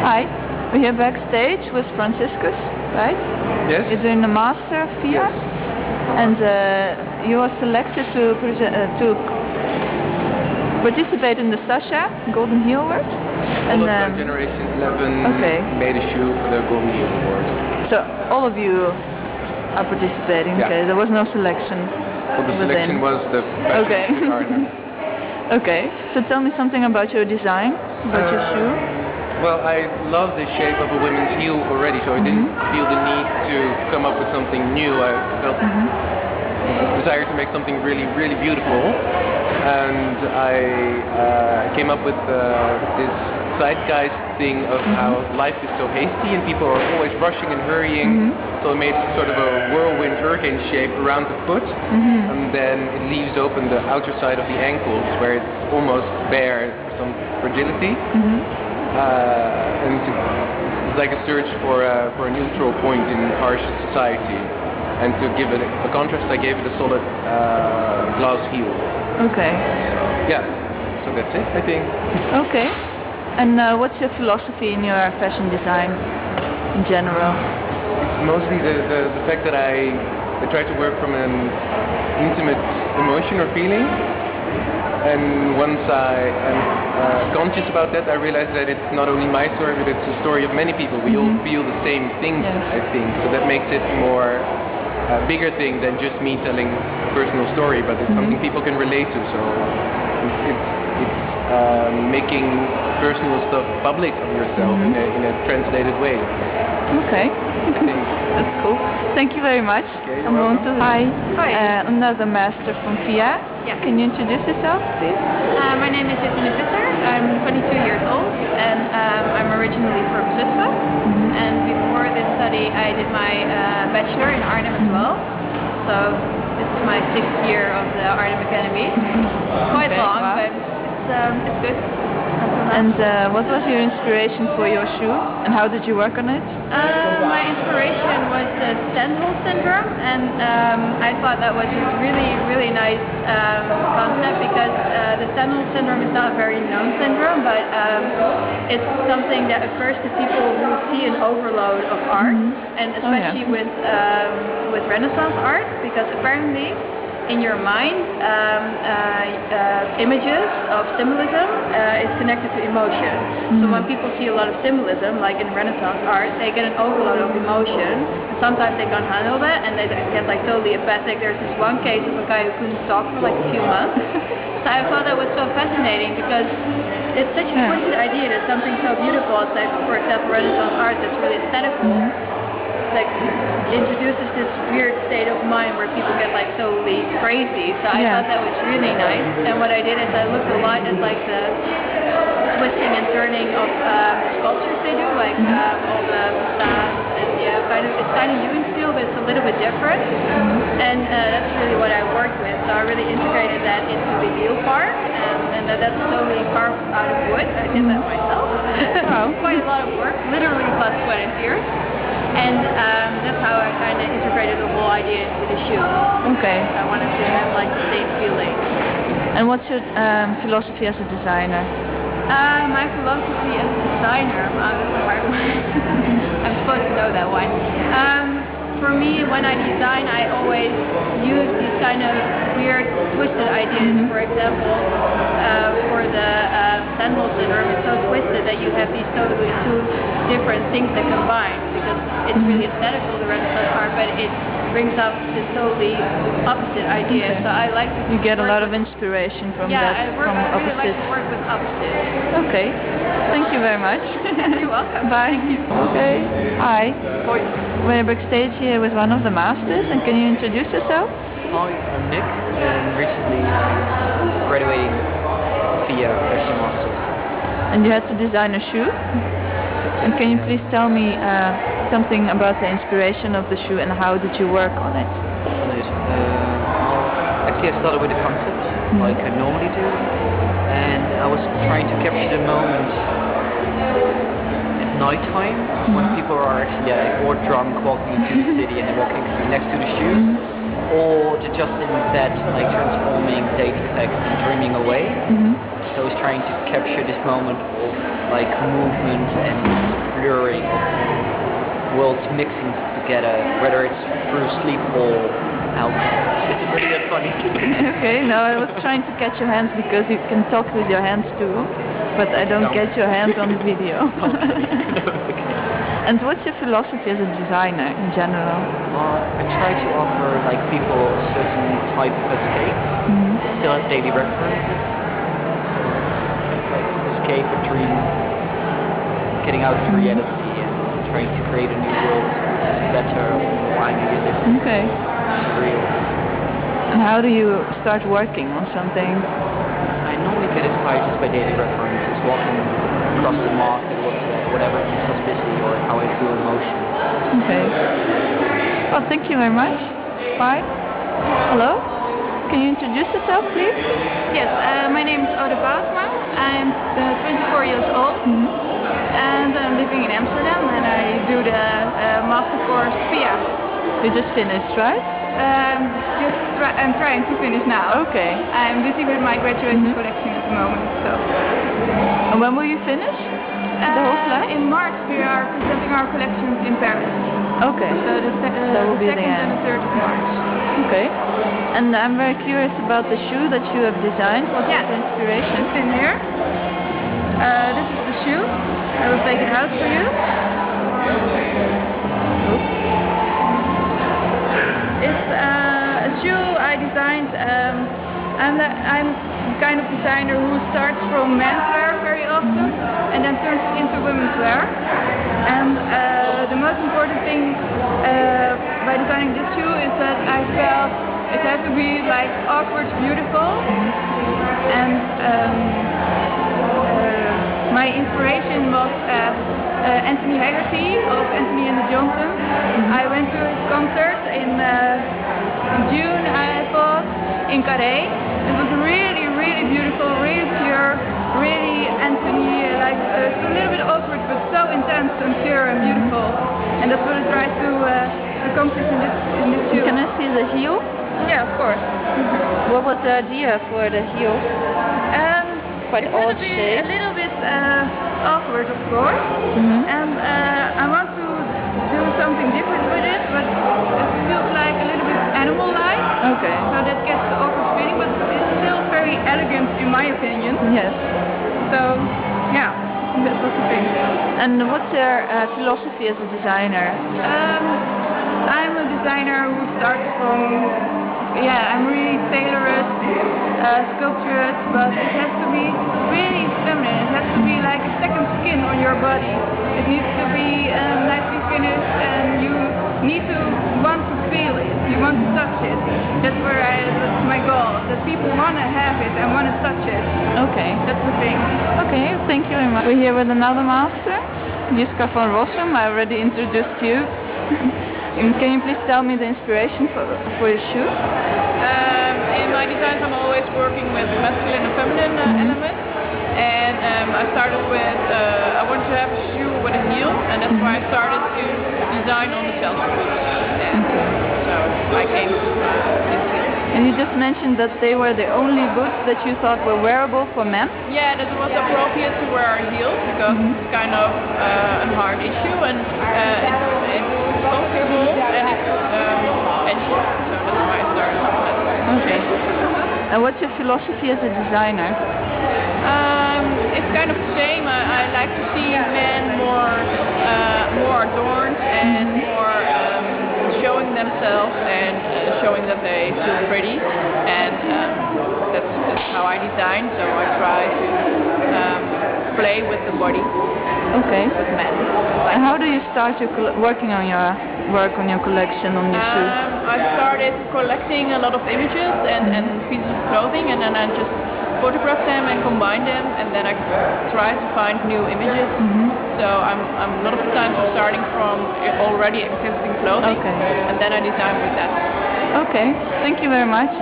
Hi, we're here backstage with Franciscus, right? Yes. You're doing the Master of FIA, yes. And you were selected to participate in the Sacha Golden Heal Award. All of Generation 11 made a shoe for the Golden Heal Award. So all of you are participating. Yeah. Okay, there was no selection. Well, the selection was the best. Okay, so tell me something about your design, about your shoe. Well, I love the shape of a women's heel already, so I didn't feel the need to come up with something new. I felt desire to make something really, really beautiful, and I came up with this zeitgeist thing of how life is so hasty and people are always rushing and hurrying, so I made sort of a whirlwind hurricane shape around the foot, and then it leaves open the outer side of the ankles where it's almost bare for some fragility. And it's like a search for a neutral point in harsh society. And to give it a contrast, I gave it a solid glass heel. Okay. Yeah, so that's it, I think. Okay. And what's your philosophy in your fashion design in general? It's mostly the fact that I try to work from an intimate emotion or feeling. And once I am conscious about that, I realize that it's not only my story, but it's the story of many people. We all feel the same things, I think. So that makes it more a bigger thing than just me telling a personal story, but it's something people can relate to. So it's making personal stuff public of yourself in a translated way. Okay. That's cool. Thank you very much. Okay, you're welcome. Hi. Another master from FIA. Yeah. Can you introduce yourself, please? My name is Sacha. I'm 22 years old, and I'm originally from Zutphen. And before this study, I did my bachelor in Arnhem as well. So this is my 6th year of the Arnhem Academy. Quite long, but it's good. And what was your inspiration for your shoe, and how did you work on it? My inspiration was the Stendhal syndrome, and I thought that was a really, really nice concept because the Stendhal syndrome is not a very known syndrome, but it's something that occurs to people who see an overload of art, and especially with Renaissance art, because apparently in your mind, images of symbolism is connected to emotion. So when people see a lot of symbolism, like in Renaissance art, they get an overload of emotion. Sometimes they can't handle that, and they get like totally apathic. There's this one case of a guy who couldn't talk for like a few months. So I thought that was so fascinating because it's such a twisted idea that something so beautiful as, like, for example, Renaissance art that's really aesthetical, like introduces this weird state of mind where people get like totally crazy. So I thought that was really nice. And what I did is I looked a lot at like the twisting and turning of sculptures they do, like all the facades, and it's kind of Ewing steel, but it's a little bit different. And that's really what I worked with. So I really integrated that into the heel part, and that's totally carved out of wood. I did that myself. Quite a lot of work, literally blood, sweat, and tears. And that's how I kind of integrated the whole idea into the shoe. Okay. I wanted to have like the same feeling. And what's your philosophy as a designer? My philosophy as a designer, that's a hard one. I'm supposed to know that one. For me, when I design, I always use these kind of weird, twisted ideas. For example, for the Stendhal syndrome, it's so twisted that you have these totally two different things that combine, because it's really aesthetical, the Renaissance art, but it brings up this totally opposite idea. So I like to you get a lot of inspiration from that, from I really opposites. like to work with opposites. Okay. Thank you very much. You're welcome. Bye. Okay. Hi. We're backstage here with one of the masters, and can you introduce yourself? Hi, I'm Nick, and recently I'm graduating FIA Fashion Master. And you had to design a shoe? And can you please tell me something about the inspiration of the shoe and how did you work on it? Actually, I started with the concept, like I normally do, and I was trying to capture the moment at night time when people are actually or drunk walking into the city and they're walking next to the shoes, or they're just in bed, like transforming, taking text and dreaming away. So I was trying to capture this moment of like movement and blurring of worlds mixing together, whether it's through sleep or alcohol. It's pretty good funny. Okay, no, I was trying to catch your hands because you can talk with your hands too, but I don't get your hands on the video. And what's your philosophy as a designer in general? I try to offer like people a certain type of escape, still as daily references, like escape a dream, getting out of reality and trying to create a new world which is better, more idealistic, Okay. real. And how do you start working on something? I normally get inspired just by daily references, walking across the market, whatever keeps us busy, or how I feel emotion. Okay. Well, thank you very much. Bye. Hello? Can you introduce yourself, please? Yes, my name is Ode Boutma. I'm 24 years old and I'm living in Amsterdam, and I do the master course FIA. You just finished, right? I'm trying to finish now. Okay. I'm busy with my graduation collection at the moment. So. And when will you finish? The whole class? In March we are presenting our collections in Paris. Okay. So that will be the 2nd end. and the 3rd of March. Okay. And I'm very curious about the shoe that you have designed. What's Yeah. the inspiration? It's in here. This is the shoe. I will take it out for you. It's a shoe I designed. I'm the kind of designer who starts from menswear very often and then turns it into women's wear. And the most important thing by designing this shoe is that I felt it had to be like awkward, beautiful, and my inspiration was Anthony Haggerty of Anthony and the Johnsons. I went to his concert in June, I thought, in Carré. It was really, really beautiful, really pure, really Anthony, like a little bit awkward, but so intense and pure and beautiful. And that's what I tried to accomplish in this shoe. Can I see the heel? Yeah, of course. What was the idea for the heel? Quite It's odd going to be shape. a little bit awkward, of course, and I want to do something different with it, but it feels like a little bit animal-like, Okay. so that gets the awkward feeling, but it's still very elegant in my opinion. Yes. So, yeah, that was the thing. And what's your philosophy as a designer? I'm a designer who starts from, I'm really tailorist, sculptured, but it has to be really feminine. It has to be like a second skin on your body. It needs to be nicely finished, and you need to want to feel it. You want to touch it. That's my goal. That people want to have it and want to touch it. Okay. That's the thing. Okay, thank you very much. We're here with another master, Jiska van Rossum. I already introduced you. And can you please tell me the inspiration for your shoe? In my designs I'm always working with masculine and feminine elements, and I started with, I wanted to have a shoe with a heel, and that's why I started to design on the Chelsea boots, and so I came to this heel. And you just mentioned that they were the only boots that you thought were wearable for men? Yeah, that was appropriate to wear heels because it's kind of a hard issue, and it's comfortable and it's edgy, so that's why I started with that. Okay. And what's your philosophy as a designer? It's kind of the same. I like to see men more adorned and more showing themselves and showing that they feel pretty, and that's how I design. So I try to play with the body. Okay. With men. And how do you start your working on your work on your collection on your shoes? I started collecting a lot of images and pieces of clothing, and then I just photograph them and combine them, and then I try to find new images. So I'm a lot of the times starting from already existing clothing, Okay. and then I design with that. Okay, thank you very much.